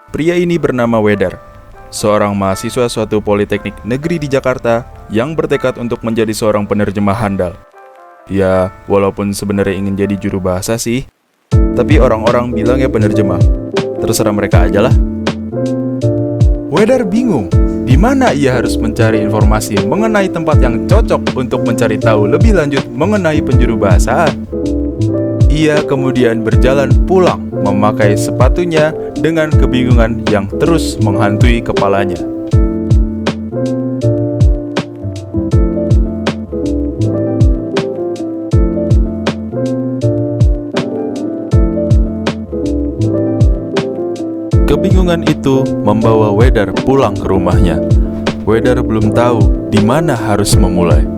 Pria ini bernama Wedar, seorang mahasiswa suatu politeknik negeri di Jakarta yang bertekad untuk menjadi seorang penerjemah handal. Ya, walaupun sebenarnya ingin jadi juru bahasa sih, tapi orang-orang bilangnya penerjemah. Terserah mereka aja lah. Wedar bingung, di mana ia harus mencari informasi mengenai tempat yang cocok untuk mencari tahu lebih lanjut mengenai penjuru bahasa. Ia kemudian berjalan pulang memakai sepatunya dengan kebingungan yang terus menghantui kepalanya. Kebingungan itu membawa Wedar pulang ke rumahnya. Wedar belum tahu di mana harus memulai.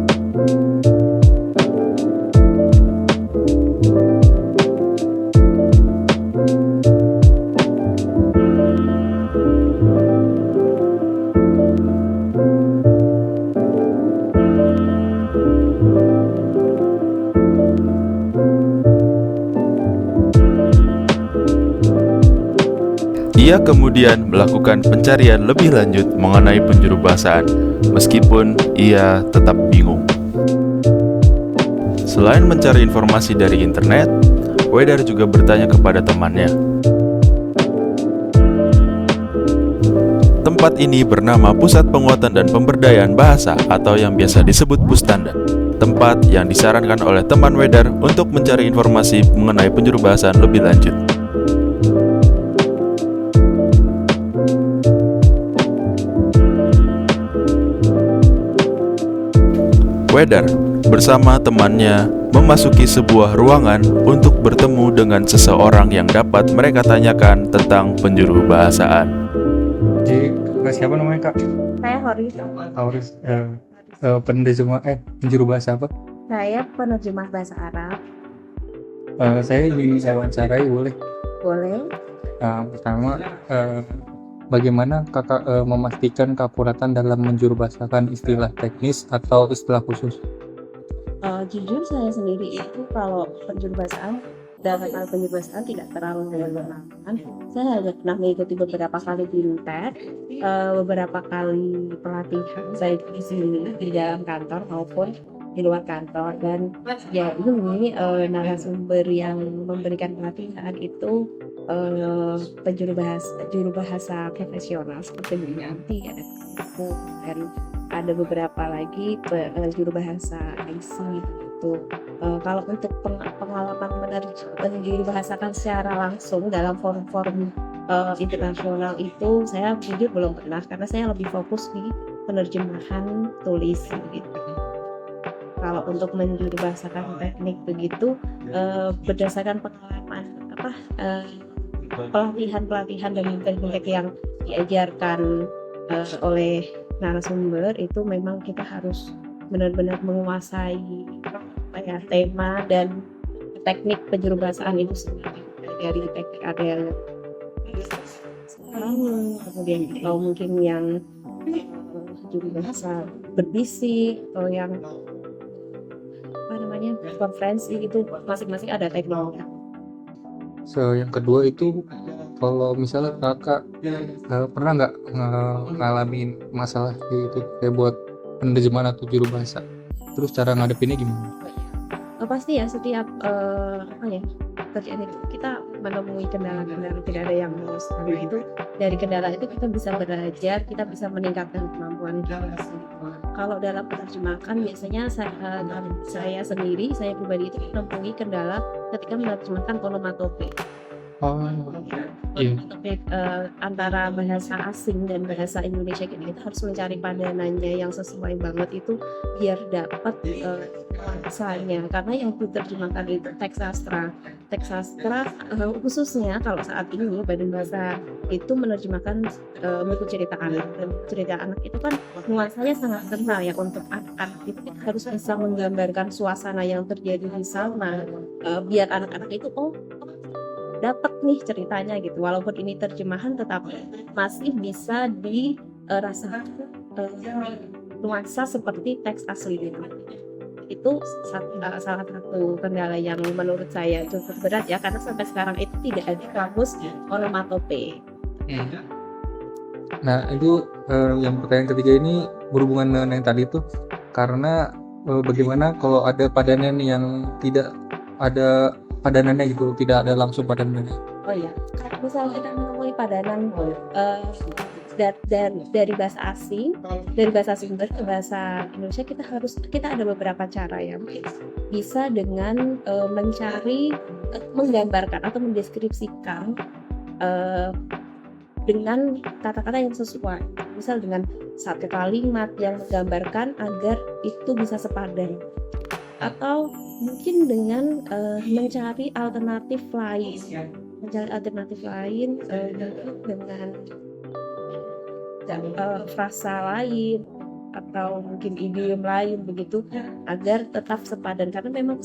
Ia kemudian melakukan pencarian lebih lanjut mengenai penjuru bahasaan, meskipun ia tetap bingung. Selain mencari informasi dari internet, Wedar juga bertanya kepada temannya. Tempat ini bernama Pusat Penguatan dan Pemberdayaan Bahasa atau yang biasa disebut Pustanda. Tempat yang disarankan oleh teman Wedar untuk mencari informasi mengenai penjuru bahasaan lebih lanjut. Wedar bersama temannya memasuki sebuah ruangan untuk bertemu dengan seseorang yang dapat mereka tanyakan tentang penjuru bahasaan. Jadi siapa namanya Kak? Saya Horis. Auris. Penjuru bahasa apa? Saya penerjemah bahasa Arab. Saya ingin wawancarai, boleh? Boleh? Pertama, bagaimana kakak memastikan keakuratan dalam menjurubahasakan istilah teknis atau istilah khusus? Jujur saya sendiri itu kalau penjurubahasaan dalam hal penjurubahasaan tidak terlalu mengenalkan. Saya hanya pernah mengikuti beberapa kali di TED, beberapa kali pelatihan saya di sini di dalam kantor maupun di luar kantor, dan ya ini narasumber yang memberikan pelatihan itu juru bahasa profesional seperti Bu Yanti ada aku, dan ada beberapa lagi juru bahasa IC itu. Kalau untuk pengalaman menjuru bahasakan secara langsung dalam forum-forum internasional itu saya jujur belum pernah, karena saya lebih fokus di penerjemahan tulis gitu. Kalau untuk menjuru bahasakan teknik begitu berdasarkan pengalaman pelatihan dan teknik yang diajarkan oleh narasumber itu, memang kita harus benar-benar menguasai tema dan teknik penjurubahasaan itu sendiri, dari teknik ada kemudian atau mungkin yang juru bahasa berbisik atau yang konferensi, itu masing-masing ada tekniknya. Yang kedua itu, kalau misalnya kakak pernah nggak ngalamin masalah gitu kayak buat penerjemahan atau juru bahasa, terus cara ngadepinnya gimana? Pasti ya, setiap kerjaan itu kita menemui kendala-kendala, tidak ada yang mulus. Karena itu dari kendala itu kita bisa belajar, kita bisa meningkatkan kemampuan kita. Kalau dalam penerjemahan biasanya saya pribadi itu menemui kendala ketika menerjemahkan onomatope. Antara bahasa asing dan bahasa Indonesia, kita harus mencari padanannya yang sesuai banget itu biar dapat nuansanya, karena yang diterjemahkan itu teks sastra khususnya kalau saat ini Badan Bahasa itu menerjemahkan buku cerita anak, dan cerita anak itu kan nuansanya sangat kental ya. Untuk anak-anak itu kita harus bisa menggambarkan suasana yang terjadi di sana, biar anak-anak itu dapat nih ceritanya gitu. Walaupun ini terjemahan, tetapi masih bisa dirasakan nuansa seperti teks asli gitu. Itu salah satu kendala yang menurut saya cukup berat ya, karena sampai sekarang itu tidak ada kamus onomatope. Nah itu yang pertanyaan ketiga ini berhubungan dengan yang tadi tuh, karena bagaimana kalau ada padanan yang tidak ada padanannya gitu, tidak ada langsung padanannya. Oh iya, kalau misalnya kita menemui padanan dari bahasa asing, dari bahasa sumber ke bahasa Indonesia, kita ada beberapa cara ya. Mungkin bisa dengan mencari, menggambarkan atau mendeskripsikan dengan kata-kata yang sesuai. Misal dengan satu kalimat yang menggambarkan agar itu bisa sepadan. Atau mungkin dengan mencari alternatif lain, mungkin dengan frasa lain atau mungkin idiom lain begitu, agar tetap sepadan, karena memang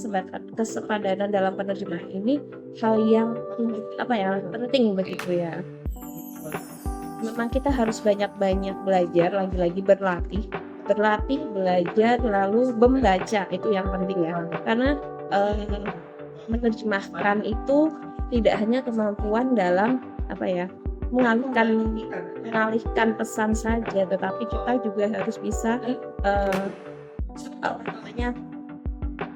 kesepadanan dalam penerjemahan ini hal yang penting begitu ya. Memang kita harus banyak-banyak belajar, lagi-lagi berlatih, belajar, lalu membaca, itu yang penting ya. Karena menerjemahkan itu tidak hanya kemampuan dalam mengalihkan pesan saja, tetapi kita juga harus bisa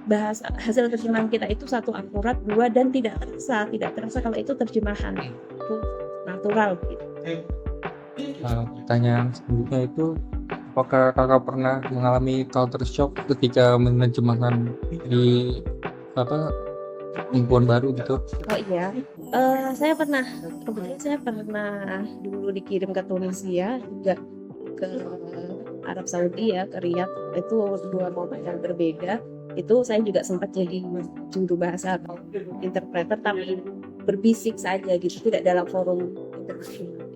bahasa hasil terjemahan kita itu satu akurat, dua dan tidak terasa kalau itu terjemahan, itu natural gitu. Pertanyaan selanjutnya itu, apakah kakak pernah mengalami culture shock ketika menerjemahkan di lingkungan baru gitu? Oh iya, saya pernah dulu dikirim ke Tunisia, juga ke Arab Saudi ya, ke Riyadh. Itu dua momen yang berbeda. Itu saya juga sempat jadi juru bahasa atau interpreter, tapi berbisik saja gitu, tidak dalam forum internasional.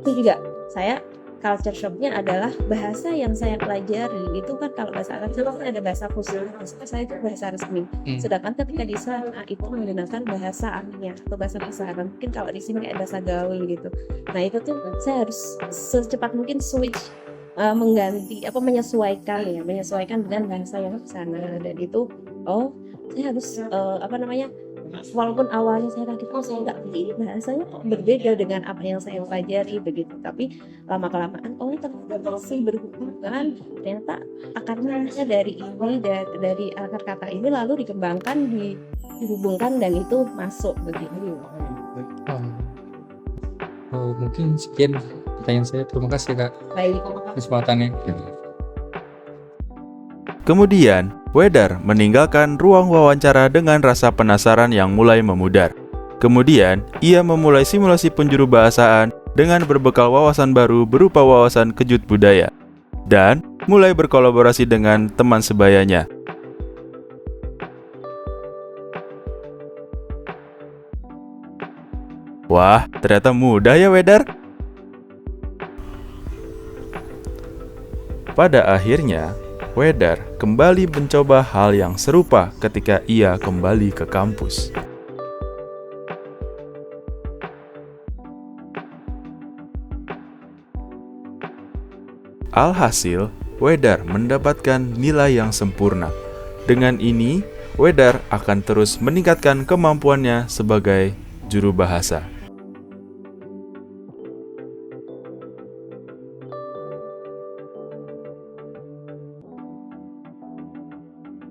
Itu juga saya culture shocknya adalah bahasa yang saya pelajari itu kan, kalau bahasa Arab itu ada bahasa khusus, saya itu bahasa resmi. Sedangkan ketika di sana itu menggunakan bahasa amiyah atau bahasa pasaran, mungkin kalau di sini kayak bahasa gaul gitu. Nah itu tuh saya harus secepat mungkin switch, menyesuaikan dengan bahasa yang di sana. Dan itu saya harus walaupun awalnya saya kaget, saya nggak begini, bahasanya berbeda dengan apa yang saya pelajari begitu, tapi lama-kelamaan ternyata masih berhubungan, ternyata akarnya dari akar kata ini lalu dikembangkan, dihubungkan, dan itu masuk begitu. Mungkin sekian pertanyaan saya, terima kasih Kak. Baik. Kesempatannya. Kemudian, Wedar meninggalkan ruang wawancara dengan rasa penasaran yang mulai memudar. Kemudian, ia memulai simulasi penjuru bahasaan dengan berbekal wawasan baru berupa wawasan kejut budaya, dan mulai berkolaborasi dengan teman sebayanya. Wah, ternyata mudah ya Wedar. Pada akhirnya, Wedar kembali mencoba hal yang serupa ketika ia kembali ke kampus. Alhasil, Wedar mendapatkan nilai yang sempurna. Dengan ini, Wedar akan terus meningkatkan kemampuannya sebagai juru bahasa.